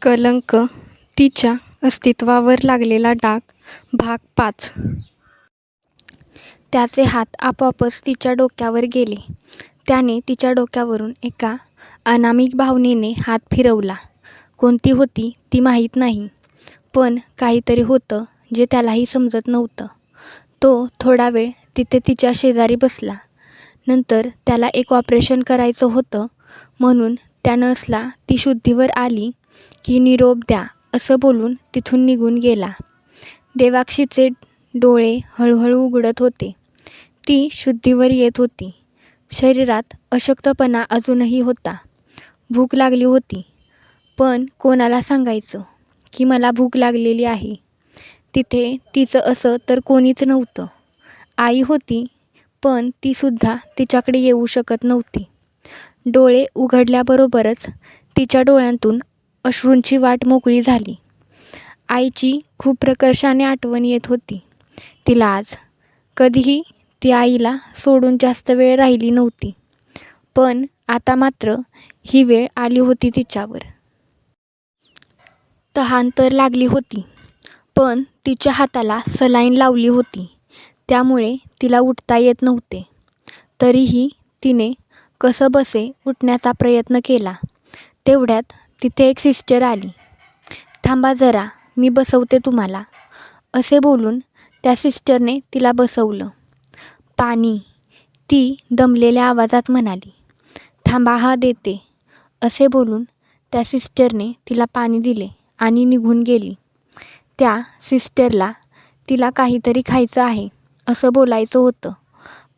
कलंक, तिच्या अस्तित्वावर लागलेला डाग, भाग 5. त्याचे हात आपोआपच तिच्या डोक्यावर गेले. त्याने तिच्या डोक्यावरून एका अनामिक भावनेने हात फिरवला. कोणती होती ती माहीत नाही, पण काहीतरी होतं जे त्यालाही समजत नव्हतं. तो थोडा वेळ तिथे तिच्या शेजारी बसला. नंतर त्याला एक ऑपरेशन करायचं होतं, म्हणून त्यानं असला ती शुद्धीवर आली की निरोप द्या असं बोलून तिथून निघून गेला. देवाक्षीचे डोळे हळूहळू उघडत होते. ती शुद्धीवर येत होती. शरीरात अशक्तपणा अजूनही होता. भूक लागली होती, पण कोणाला सांगायचं की मला भूक लागलेली आहे. तिथे तिचं असं तर कोणीच नव्हतं. आई होती, पण तीसुद्धा तिच्याकडे येऊ शकत नव्हती. डोळे उघडल्याबरोबरच तिच्या डोळ्यांतून अश्रूंची वाट मोकळी झाली. आईची खूप प्रकर्षाने आठवण येत होती तिला आज. कधीही ती आईला सोडून जास्त वेळ राहिली नव्हती, पण आता मात्र ही वेळ आली होती तिच्यावर. तहान तर लागली होती, पण तिच्या हाताला सलाईन लावली होती, त्यामुळे तिला उठता येत नव्हते. तरीही तिने कसंबसे उठण्याचा प्रयत्न केला. तेवढ्यात तिथे एक सिस्टर आली. थांबा जरा, मी बसवते तुम्हाला, असे बोलून त्या सिस्टरने तिला बसवलं. पाणी, ती दमलेल्या आवाजात म्हणाली. थांबा हा देते, असे बोलून त्या सिस्टरने तिला पाणी दिले आणि निघून गेली. त्या सिस्टरला तिला काहीतरी खायचं आहे असं बोलायचं होतं,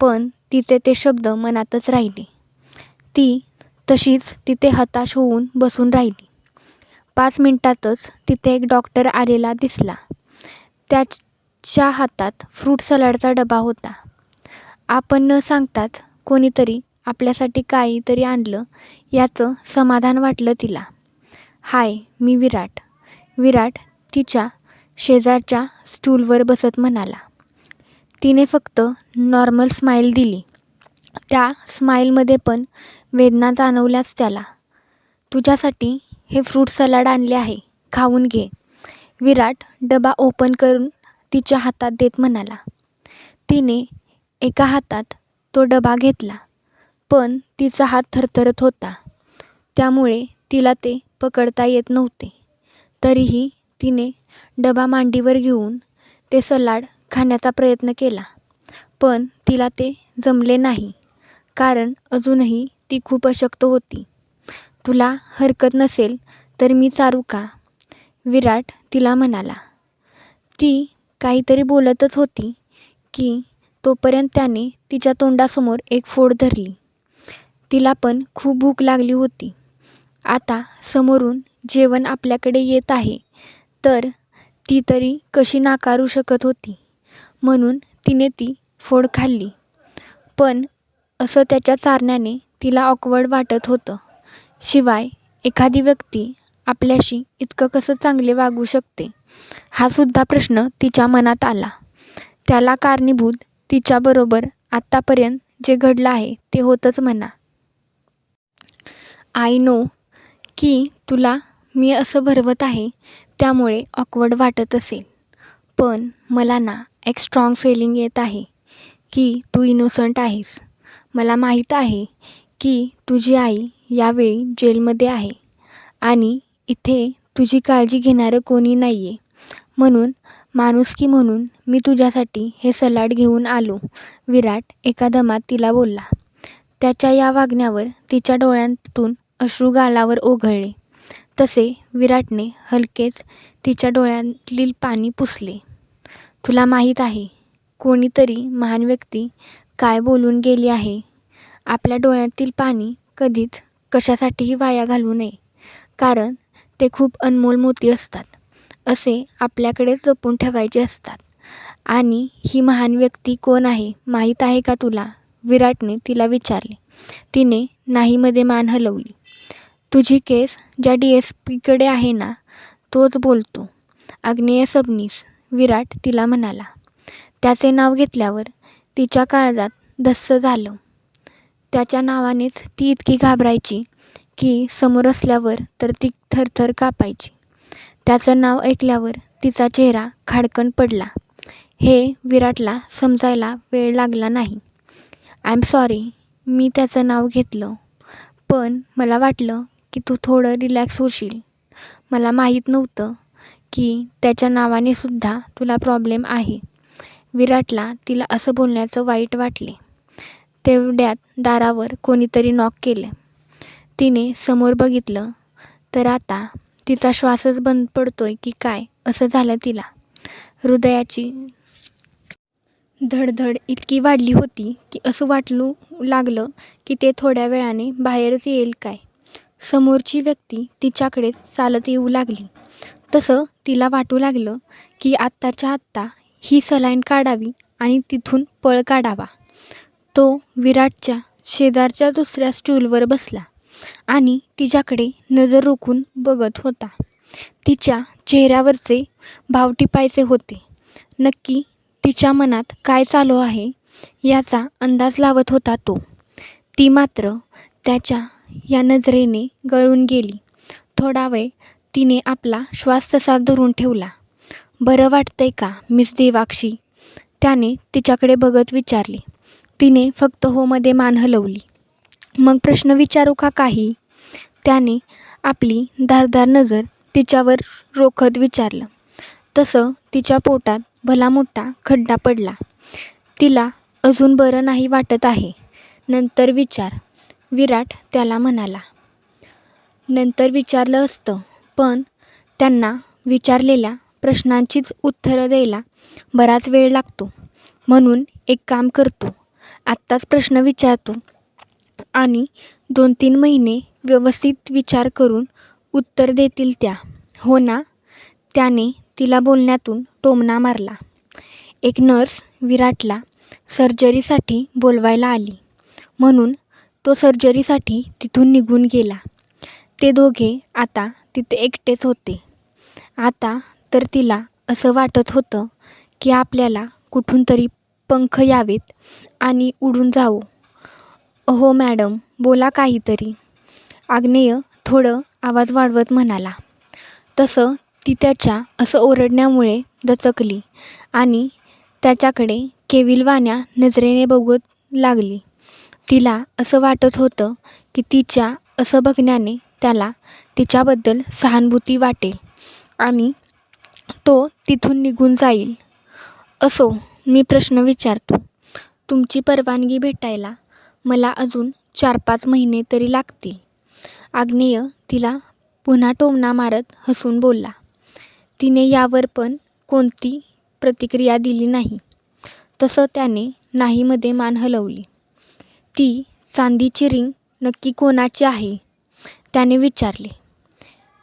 पण तिचे ते शब्द मनातच राहिले. ती तशीच तिथे हताश होऊन बसून राहिली. 5 मिनिटातच तिथे एक डॉक्टर आलेला दिसला. त्याच्या हातात फ्रूट सलाडचा डबा होता. आपण न सांगताच कोणीतरी आपल्यासाठी काहीतरी आणलं याचं समाधान वाटलं तिला. हाय, मी विराट. विराट तिच्या शेजारच्या स्टूलवर बसत म्हणाला. तिने फक्त नॉर्मल स्माईल दिली. त्या स्माईलमध्ये पण वेदना जाणवल्याच त्याला. तुझ्यासाठी हे फ्रूट सलाड आणले आहे, खाऊन घे. विराट डबा ओपन करून तिच्या हातात देत म्हणाला. तिने एका हातात तो डबा घेतला, पण तिचा हात थरथरत होता, त्यामुळे तिला ते पकडता येत नव्हते. तरीही तिने डबा मांडीवर घेऊन ते सलाड खाण्याचा प्रयत्न केला, पण तिला ते जमले नाही, कारण अजूनही ती खूप अशक्त होती. तुला हरकत नसेल तर मी चारू का? विराट तिला म्हणाला. ती काहीतरी बोलतच होती की तोपर्यंत त्याने तिच्या तोंडासमोर एक फोड धरली. तिला पण खूप भूक लागली होती. आता समोरून जेवण आपल्याकडे येत आहे, तर ती तरी कशी नाकारू शकत होती, म्हणून तिने ती फोड खाल्ली. पण असं त्याच्या चारण्याने तिला ऑकवर्ड वाटत होतं. शिवाय एखादी व्यक्ती आपल्याशी इतकं कसं चांगले वागू शकते, हा सुद्धा प्रश्न तिच्या मनात आला. त्याला कारणीभूत तिच्याबरोबर आत्तापर्यंत जे घडलं आहे ते होतंच म्हणा. आय नो की तुला मी असं भरवत आहे त्यामुळे ऑकवर्ड वाटत असेल, पण मला ना एक स्ट्रॉंग फिलिंग येत आहे की तू इनोसंट आहेस. मला माहीत आहे की तुझी आई यावेळी जेलमध्ये आहे आणि इथे तुझी काळजी घेणारं कोणी नाही आहे, म्हणून माणुसकी म्हणून मी तुझ्यासाठी हे सलाड घेऊन आलो, विराट एका दमात तिला बोलला. त्याच्या या वागण्यावर तिच्या डोळ्यांतून अश्रू गालावर ओघळले. तसे विराटने हलकेच तिच्या डोळ्यातील पाणी पुसले. तुला माहीत आहे, कोणीतरी महान व्यक्ती काय बोलून गेली आहे? आपल्या डोळ्यातील पाणी कधीच कशासाठीही वाया घालवू नये, कारण ते खूप अनमोल मोती असतात. असे आपल्याकडेच जपून ठेवायचे असतात. आणि ही महान व्यक्ती कोण आहे माहीत आहे का तुला? विराटने तिला विचारले. तिने नाहीमध्ये मान हलवली. तुझी केस ज्या DSPकडे आहे ना, तोच बोलतो. आग्नेय सबनीस, विराट तिला म्हणाला. त्याचे नाव घेतल्यावर तिच्या काळजात धस्स झालं. त्याच्या नावानेच ती इतकी घाबरायची की समोर असल्यावर तर ती थरथर कापायची. त्याचं नाव ऐकल्यावर तिचा चेहरा खाडकन पडला. हे विराटला समजायला वेळ लागला नाही. आय एम सॉरी, मी त्याचं नाव घेतलं, पण मला वाटलं की तू थोडं रिलॅक्स होशील. मला माहीत नव्हतं की त्याच्या नावाने सुद्धा तुला प्रॉब्लेम आहे. विराटला तिला असं बोलण्याचं वाईट वाटले. तेवढ्यात दारावर कोणीतरी नॉक केलं. तिने समोर बघितलं तर आता तिचा श्वासच बंद पडतोय की काय असं झालं तिला. हृदयाची धडधड इतकी वाढली होती की असं वाटू लागलं की ते थोड्या वेळाने बाहेरच येईल काय. समोरची व्यक्ती तिच्याकडे चालत येऊ लागली. तसं तिला वाटू लागलं की आत्ताच्या आत्ता ही सलाईन काढावी आणि तिथून पळ काढावा. तो विराटच्या शेजारच्या दुसऱ्या स्टूलवर बसला आणि तिच्याकडे नजर रोखून बघत होता. तिच्या चेहऱ्यावरचे भाव टिपायचे होते. नक्की तिच्या मनात काय चालू आहे याचा अंदाज लावत होता तो. ती मात्र त्याच्या या नजरेने गळून गेली. थोडा वेळ तिने आपला श्वास तसा धरून ठेवला. बरं वाटतंय का मिस देवाक्षी? त्याने तिच्याकडे बघत विचारले. तिने फक्त होमध्ये मान हलवली. मग प्रश्न विचारू का काही? त्याने आपली धारदार नजर तिच्यावर रोखत विचारलं. तसं तिच्या पोटात भला मोठा खड्डा पडला. तिला अजून बरं नाही वाटत आहे. नंतर विचार, विराट त्याला म्हणाला. नंतर विचारलं असतं, पण त्यांना विचारलेल्या प्रश्नांचीच उत्तरं द्यायला बराच वेळ लागतो. म्हणून एक काम करतो, आत्ताच प्रश्न विचारतो आणि 2-3 महिने व्यवस्थित विचार करून उत्तर देतील त्या, हो ना? त्याने तिला बोलण्यातून टोमणा मारला. एक नर्स विराटला सर्जरीसाठी बोलवायला आली म्हणून तो सर्जरीसाठी तिथून निघून गेला. ते दोघे आता तिथे एकटेच होते. आता तर तिला असं वाटत होतं की आपल्याला कुठून तरी पंख यावेत आणि उडून जावं. अहो मॅडम, बोला काहीतरी, आग्नेय थोडं आवाज वाढवत म्हणाला. तसं ती त्याच्या असं ओरडण्यामुळे दचकली आणि त्याच्याकडे केविलवाण्या नजरेने बघत लागली. तिला असं वाटत होतं की तिच्या असं बघण्याने त्याला तिच्याबद्दल सहानुभूती वाटेल आणि तो तिथून निघून जाईल. असो, मी प्रश्न विचारतो. तुमची परवानगी भेटायला मला अजून 4-5 महिने तरी लागतील. आग्नेय तिला पुन्हा टोमणा मारत हसून बोलला. तिने यावर पण कोणती प्रतिक्रिया दिली नाही. तसं त्याने नाहीमध्ये मान हलवली. ती चांदीची रिंग नक्की कोणाची आहे? त्याने विचारले.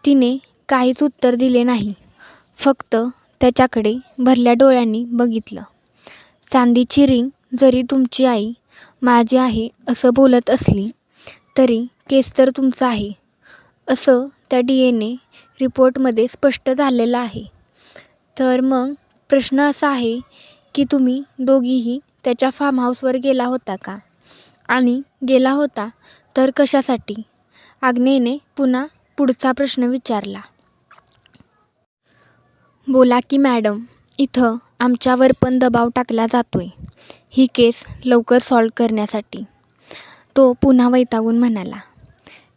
तिने काहीच उत्तर दिले नाही. फक्त त्याच्याकडे भरल्या डोळ्यांनी बघितलं. चांदीची रिंग जरी तुमची आई माझी आहे असं बोलत असली तरी केस तर तुमचा आहे, असं त्या DNA रिपोर्टमध्ये स्पष्ट झालेलं आहे. तर मग प्रश्न असा आहे की तुम्ही दोघीही त्याच्या फार्म हाऊसवर गेला होता का? आणि गेला होता तर कशासाठी? आग्नेयने पुन्हा पुढचा प्रश्न विचारला. बोला की मॅडम, इथं आमच्यावर पण दबाव टाकला जातोय ही केस लवकर सॉल्व्ह करण्यासाठी, तो पुन्हा वैतागून म्हणाला.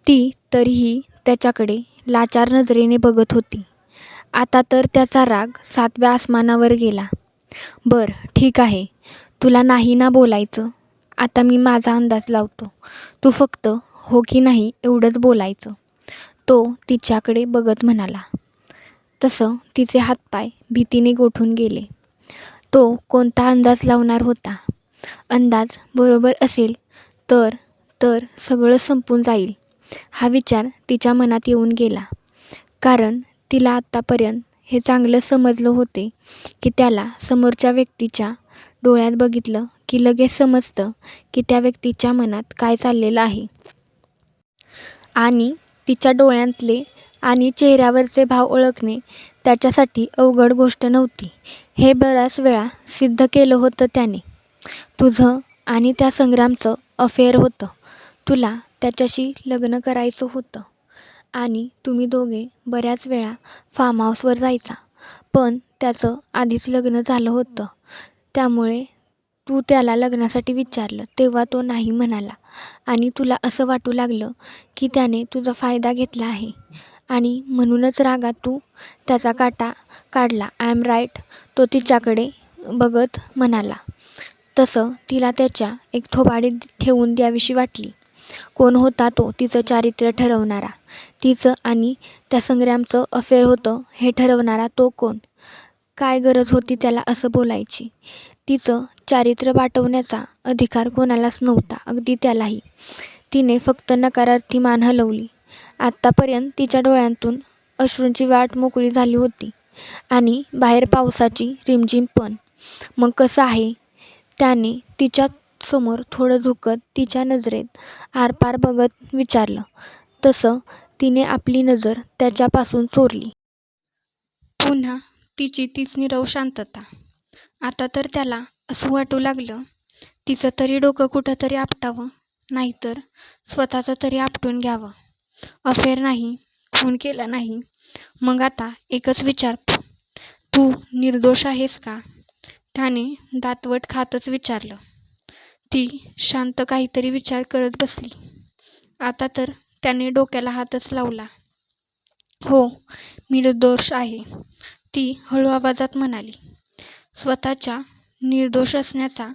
ती तरीही त्याच्याकडे लाचार नजरेने बघत होती. आता तर त्याचा राग 7व्या आसमानावर गेला. बरं ठीक आहे, तुला नाही ना बोलायचं. आता मी माझा अंदाज लावतो. तू फक्त हो की नाही एवढंच बोलायचं, तो तिच्याकडे बघत म्हणाला. तसं तिचे हातपाय भीतीने गोठून गेले. तो कोणता अंदाज लावणार होता? अंदाज बरोबर असेल तर सगळं संपून जाईल हा विचार तिच्या मनात येऊन गेला. कारण तिला आत्तापर्यंत हे चांगलं समजलं होते की त्याला समोरच्या व्यक्तीच्या डोळ्यात बघितलं की लगेच समजतं की त्या व्यक्तीच्या मनात काय चाललेलं आहे. आणि तिच्या डोळ्यातले आणि चेहऱ्यावरचे भाव ओळखणे त्याच्यासाठी अवघड गोष्ट नव्हती. हे बऱ्याच वेळा सिद्ध केलं होतं त्याने. तुझं आणि त्या संग्रामचं अफेअर होतं. तुला त्याच्याशी लग्न करायचं होतं आणि तुम्ही दोघे बऱ्याच वेळा फार्म हाऊसवर जायचा. पण त्याचं आधीच लग्न झालं होतं. त्यामुळे तू त्याला लग्नासाठी विचारलं तेव्हा तो नाही म्हणाला आणि तुला असं वाटू लागलं की त्याने तुझा फायदा घेतला आहे आणि म्हणूनच रागात तू त्याचा काटा काढला. I am right? तो तिच्याकडे बघत म्हणाला. तसं तिला त्याच्या एक थोबाडी ठेवून द्यावीशी वाटली. कोण होता तो तिचं चारित्र्य ठरवणारा? तिचं आणि त्या संग्रामचं अफेअर होतं हे ठरवणारा तो कोण? काय गरज होती त्याला असं बोलायची? तिचं चारित्र्य पाठवण्याचा अधिकार कोणालाच नव्हता, अगदी त्यालाही. तिने फक्त नकारार्थी मान हलवली. आत्तापर्यंत तिच्या डोळ्यांतून अश्रूंची वाट मोकळी झाली होती आणि बाहेर पावसाची रिमझिम पण. मग कसं आहे? त्याने तिच्या समोर थोडं झुकत तिच्या नजरेत आरपार बघत विचारलं. तसं तिने आपली नजर त्याच्यापासून चोरली. पुन्हा तिची तीच नीरव शांतता. आता तर त्याला असं वाटू लागलं तिचं तरी डोकं कुठंतरी आपटावं, नाहीतर स्वतःचं तरी आपटून घ्यावं. अफेअर नाही, खून केला नाही, मग आता एकच विचारतो, तू निर्दोष आहेस का? त्याने दातवट खातच विचारलं. ती शांत काहीतरी विचार करत बसली. आता तर त्याने डोक्याला हातच लावला. हो, मी निर्दोष आहे, ती हळू आवाजात म्हणाली. स्वतःच्या निर्दोष असण्याचा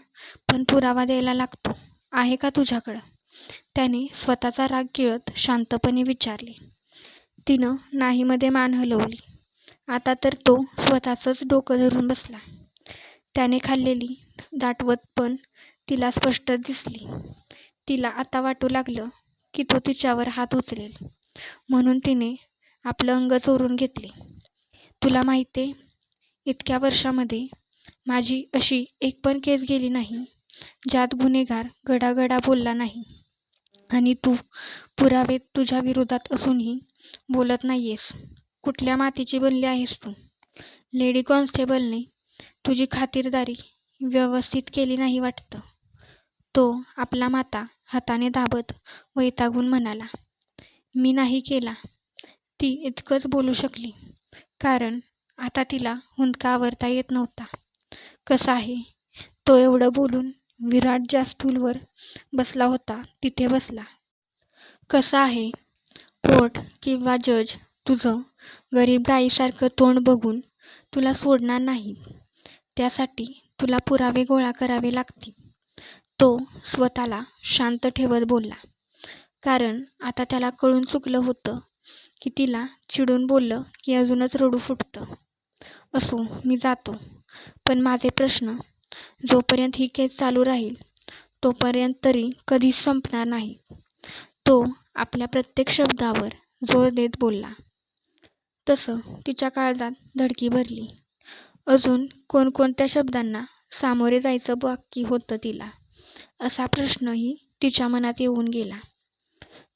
पण पुरावा द्यायला लागतो, आहे का तुझ्याकडं? त्याने स्वतःचा राग गिळत शांतपणे विचारले. तिनं नाहीमध्ये मान हलवली. आता तर तो स्वतःचंच डोकं धरून बसला. त्याने खाल्लेली दाटवत पण तिला स्पष्ट दिसली. तिला आता वाटू लागलं की तो तिच्यावर हात उचलेल, म्हणून तिने आपलं अंग चोरून घेतले. तुला माहिती आहे, इतक्या वर्षामध्ये माझी अशी एक पण केस गेली नाही ज्यात गुन्हेगार गडागडा बोलला नाही. आणि तू पुरावे तुझ्या विरोधात असूनही बोलत नाहीयेस. कुठल्या मातीची बनली आहेस तू? लेडी कॉन्स्टेबलने तुझी खातिरदारी व्यवस्थित केली नाही वाटतं. तो आपला माथा हाताने दाबत वैतागून म्हणाला. मी नाही केला. ती इतकंच बोलू शकली, कारण आता तिला हुंदका आवरता येत नव्हता. कसं आहे? तो एवढं बोलून विराट ज्या स्टूलवर बसला होता तिथे बसला. कसं आहे? कोर्ट किंवा जज तुझं गरीब गाईसारखं तोंड बघून तुला सोडणार नाहीत. त्यासाठी तुला पुरावे गोळा करावे लागतील. तो स्वतःला शांत ठेवत बोलला, कारण आता त्याला कळून चुकलं होतं की तिला चिडून बोललं की अजूनच रडू फुटतं. असो, मी जातो, पण माझे प्रश्न जोपर्यंत ही केस चालू राहील तोपर्यंत तरी कधीच संपणार नाही. तो आपल्या प्रत्येक शब्दावर जोर देत बोलला. तसं तिच्या काळजात धडकी भरली. अजून कोणकोणत्या शब्दांना सामोरे जायचं बाकी होतं तिला, असा प्रश्नही तिच्या मनात येऊन गेला.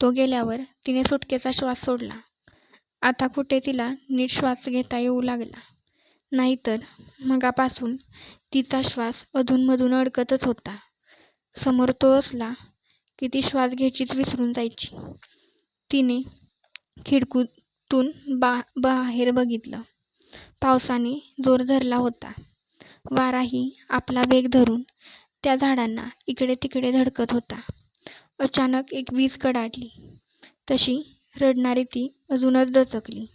तो गेल्यावर तिने सुटकेचा श्वास सोडला. आता कुठे तिला नीट श्वास घेता येऊ लागला. नाहीतर मगापासून तिचा श्वास अधूनमधून अडकतच होता. समोर तो असला की ती श्वास घ्यायचीच विसरून जायची. तिने खिडकीतून बाहेर बघितलं. पावसाने जोर धरला होता. वाराही आपला वेग धरून त्या झाडांना इकडे तिकडे धडकत होता. अचानक एक वीज कडाडली. तशी रडणारी ती अजूनच दचकली.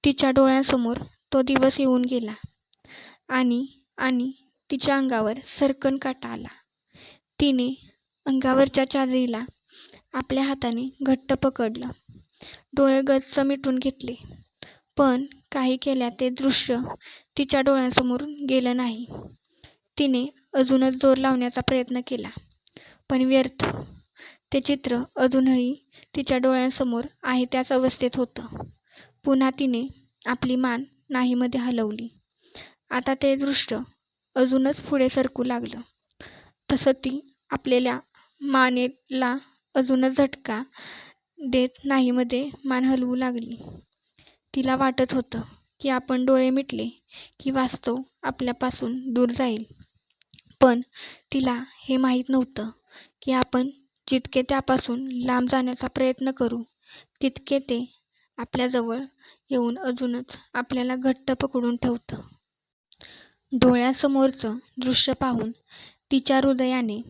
तिच्या डोळ्यांसमोर तो दिवस येऊन गेला आणि तिच्या अंगावर सर्रकन काटा आला. तिने अंगावरच्या चादरीला आपल्या हाताने घट्ट पकडलं. डोळे गच्च मिटून घेतले, पण काही केल्या ते दृश्य तिच्या डोळ्यांसमोरून गेलं नाही. तिने अजूनच जोर लावण्याचा प्रयत्न केला, पण व्यर्थ. ते चित्र अजूनही तिच्या डोळ्यांसमोर आहे त्याच अवस्थेत होतं. पुन्हा तिने आपली मान नाहीमध्ये हलवली. आता ते दृश्य अजूनच पुढे सरकू लागलं. तसं ती आपलेल्या मानेला अजूनच झटका देत नाहीमध्ये मान हलवू लागली. तिला वाटत होतं की आपण डोळे मिटले की वास्तव आपल्यापासून दूर जाईल. पण तिला हे माहीत नव्हतं की आपण जितके त्यापासून लांब जाण्याचा प्रयत्न करू तितके ते आपल्याजवळ येऊन अजूनच आपल्याला घट्ट पकडून ठेवतं. डोळ्यासमोरचं दृश्य पाहून तिच्या हृदयाने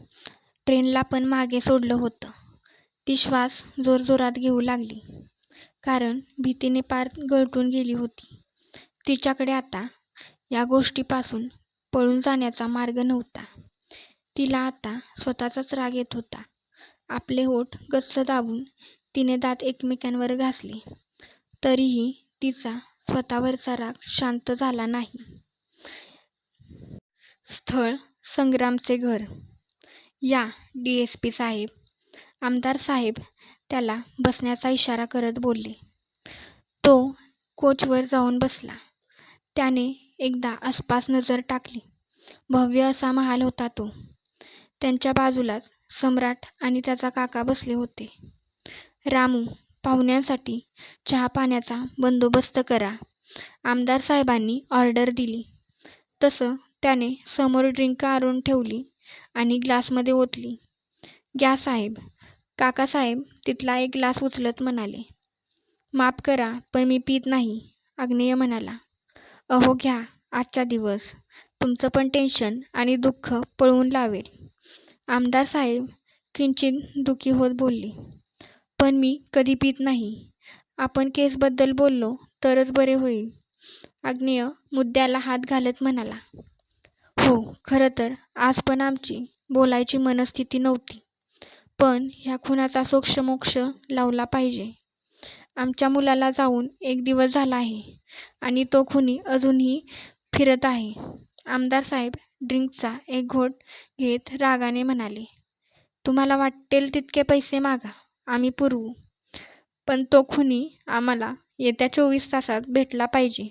ट्रेनला पण मागे सोडलं होतं. ती श्वास जोरजोरात घेऊ लागली, कारण भीतीने पार गळून गेली होती. तिच्याकडे आता या गोष्टीपासून पळून जाण्याचा मार्ग नव्हता. तिला आता स्वतःचाच राग येत होता. आपले ओठ गच्च दाबून तिने दात एकमेकांवर घासले, तरीही तिचा स्वतःवरचा राग शांत झाला नाही. स्थळ संग्रामचे घर. या DSP साहेब. आमदार साहेब त्याला बसण्याचा इशारा करत बोलले. तो कोचवर जाऊन बसला. त्याने एकदा आसपास नजर टाकली. भव्य असा महाल होता तो. त्यांच्या बाजूलाच सम्राट आणि त्याचा काका बसले होते. रामू, पाहुण्यांसाठी चहा पाण्याचा बंदोबस्त करा, आमदार साहेबांनी ऑर्डर दिली. तसं त्याने समोर ड्रिंक आणून ठेवली आणि ग्लासमध्ये ओतली. घ्या साहेब. काकासाहेब तिथला एक ग्लास उचलत म्हणाले. माफ करा, पण मी पीत नाही, आग्नेय म्हणाला. अहो घ्या, आजचा दिवस तुमचं पण टेन्शन आणि दुःख पळवून लावेल, आमदार साहेब किंचित दुःखी होत बोलले. पण मी कधी पीत नाही. आपण केसबद्दल बोललो तरच बरे होईल, आग्नेय मुद्द्याला हात घालत म्हणाला. हो, खरं तर आज पण आमची बोलायची मनस्थिती नव्हती, पण ह्या खुनाचा सोक्षमोक्ष लावला पाहिजे. आमच्या मुलाला जाऊन 1 दिवस झाला आहे आणि तो खुनी अजूनही फिरत आहे, आमदार साहेब ड्रिंकचा एक घोट घेत रागाने म्हणाले. तुम्हाला वाटेल तितके पैसे मागा, आम्ही पुरवू, पण तो खुनी आम्हाला येत्या 24 तासात भेटला पाहिजे.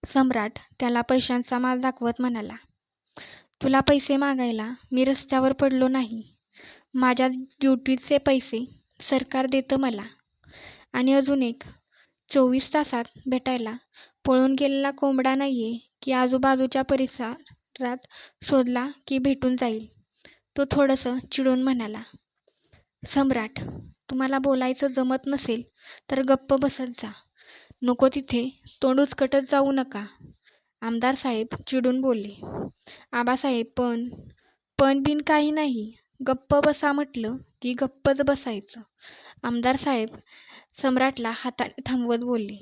सम्राट त्याला पैशांचा माल दाखवत म्हणाला. तुला पैसे मागायला मी रस्त्यावर पडलो नाही. माझ्या ड्युटीचे पैसे सरकार देतं मला. आणि अजून एक, 24 तासात भेटायला पळून गेलेला कोंबडा नाहीये की आजूबाजूच्या परिसरात शोधला की भेटून जाईल, तो थोडंसं चिडून म्हणाला. सम्राट, तुम्हाला बोलायचं जमत नसेल तर गप्प बसत जा, नको तिथे तोंड उचकटत जाऊ नका, आमदार साहेब चिडून बोलले. आबासाहेब पण बिन काही नाही, गप्प बसा म्हटलं की गप्पच बसायचं, आमदार साहेब सम्राटला हाताने थांबवत बोलले.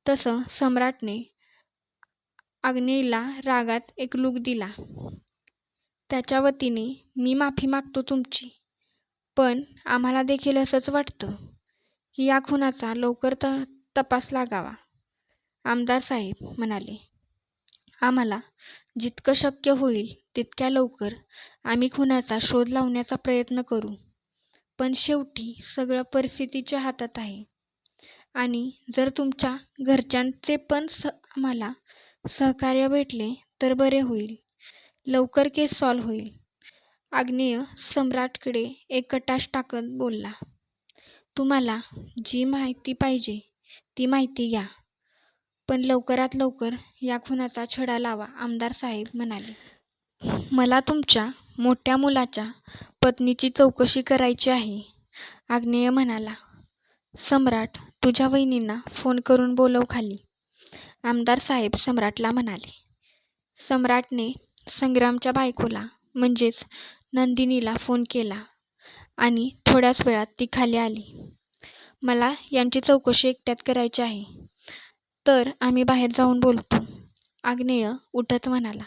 तसं सम्राटने आग्नेयला रागात एक लूक दिला. त्याच्या वतीने मी माफी मागतो तुमची, पण आम्हाला देखील असंच वाटतं की या खुनाचा लवकर तपास लागावा, आमदार साहेब म्हणाले. आम्हाला जितकं शक्य होईल तितक्या लवकर आम्ही खुनाचा शोध लावण्याचा प्रयत्न करू, पण शेवटी सगळं परिस्थितीच्या हातात आहे. आणि जर तुमच्या घरच्यांचे पण आम्हाला सहकार्य भेटले तर बरे होईल, लवकर केस सॉल्व्ह होईल, आग्नेय सम्राटकडे एक कटाक्ष टाकत बोलला. तुम्हाला जी माहिती पाहिजे ती माहिती घ्या, पण लवकरात लवकर या खुनाचा छडा लावा, आमदार साहेब म्हणाले. मला तुमच्या मोठ्या मुलाच्या पत्नीची चौकशी करायची आहे, आग्नेय म्हणाला. सम्राट, तुझ्या वहिनींना फोन करून बोलव खाली, आमदार साहेब सम्राटला म्हणाले. सम्राटने संग्रामच्या बायकोला म्हणजेच नंदिनीला फोन केला आणि थोड्याच वेळात ती खाली आली. मला यांची चौकशी एकट्यात करायची आहे, तर आम्ही बाहेर जाऊन बोलतो, आग्नेय उठत म्हणाला.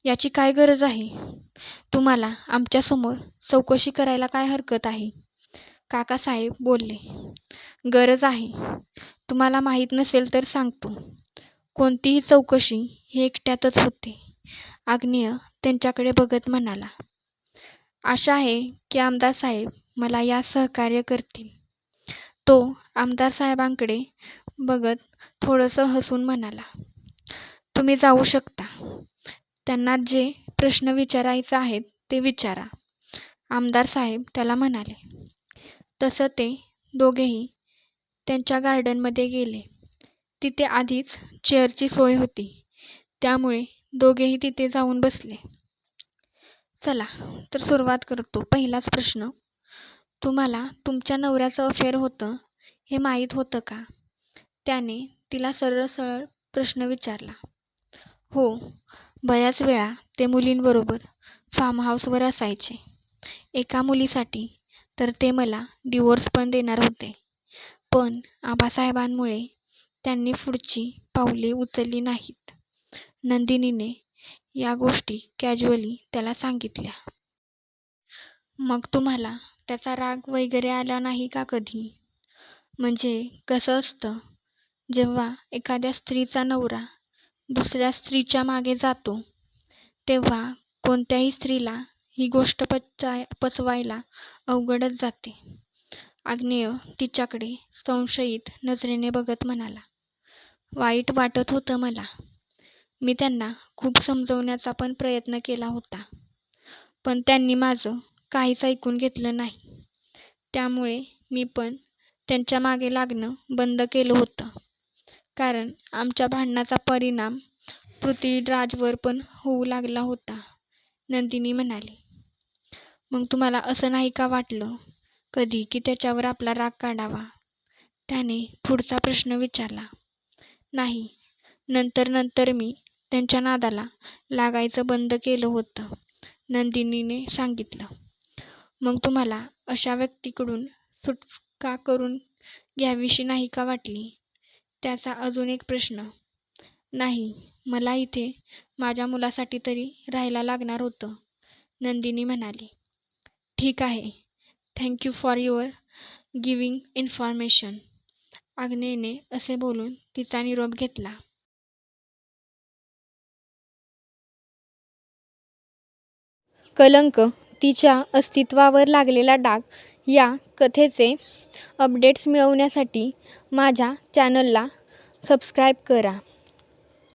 याची काय गरज आहे? तुम्हाला आमच्यासमोर चौकशी करायला काय हरकत आहे, काकासाहेब बोलले. गरज आहे. तुम्हाला माहीत नसेल तर सांगतो, कोणतीही चौकशी ही एकट्यातच होते, आग्नेय त्यांच्याकडे बघत म्हणाला. आशा आहे की आमदार साहेब मला यात सहकार्य करतील, तो आमदार साहेबांकडे बघत थोडंसं हसून म्हणाला. तुम्ही जाऊ शकता. त्यांना जे प्रश्न विचारायचे आहेत ते विचारा, आमदार साहेब त्याला म्हणाले. तसं ते दोघेही त्यांच्या गार्डनमध्ये गेले. तिथे आधीच चेअरची सोय होती, त्यामुळे दोघेही तिथे जाऊन बसले. चला तर सुरुवात करतो. पहिलाच प्रश्न, तुम्हाला तुमच्या नवऱ्याचं अफेअर होतं हे माहीत होतं का? त्याने तिला सरळ प्रश्न विचारला. हो, बऱ्याच वेळा ते मुलींबरोबर फार्म हाऊसवर असायचे. एका मुलीसाठी तर ते मला डिवोर्स पण देणार होते. पण आबासाहेबांमुळे त्यांनी पुढची पावले उचलली नाहीत. नंदिनीने या गोष्टी कॅज्युअली त्याला सांगितल्या. मग तुम्हाला त्याचा राग वगैरे आला नाही का कधी? म्हणजे कसं असतं, जेव्हा एखाद्या स्त्रीचा नवरा दुसऱ्या स्त्रीच्या मागे जातो, तेव्हा कोणत्याही स्त्रीला ही गोष्ट पचवायला अवघडच जाते. आग्नेय तिच्याकडे संशयित नजरेने बघत म्हणाला. वाईट वाटत होतं मला. मी त्यांना खूप समजवण्याचा पण प्रयत्न केला होता. पण त्यांनी माझं काहीच ऐकून घेतलं नाही. त्यामुळे मी पण त्यांच्या मागे लागणं बंद केलं होतं. कारण आमच्या भांडणाचा परिणाम पृथ्वीराजवर पण होऊ लागला होता, नंदिनी म्हणाली. मग तुम्हाला असं नाही का वाटलं कधी की त्याच्यावर आपला राग काढावा? त्याने पुढचा प्रश्न विचारला. नाही, नंतर मी त्यांच्या नादाला लागायचं बंद केलं होतं, नंदिनीने सांगितलं. मग तुम्हाला अशा व्यक्तीकडून सुटका करून घ्यावीशी नाही का वाटली? त्याचा अजून एक प्रश्न. नाही, मला इथे माझ्या मुलासाठी तरी राहायला लागणार होतं, नंदिनी म्हणाली. ठीक आहे, thank you for your giving information. आग्नेयने असे बोलून तिचा निरोप घेतला. कलंक, तिच्या अस्तित्वावर लागलेला डाग या कथेचे अपडेट्स मिळवण्यासाठी माझ्या चॅनलला सबस्क्राईब करा.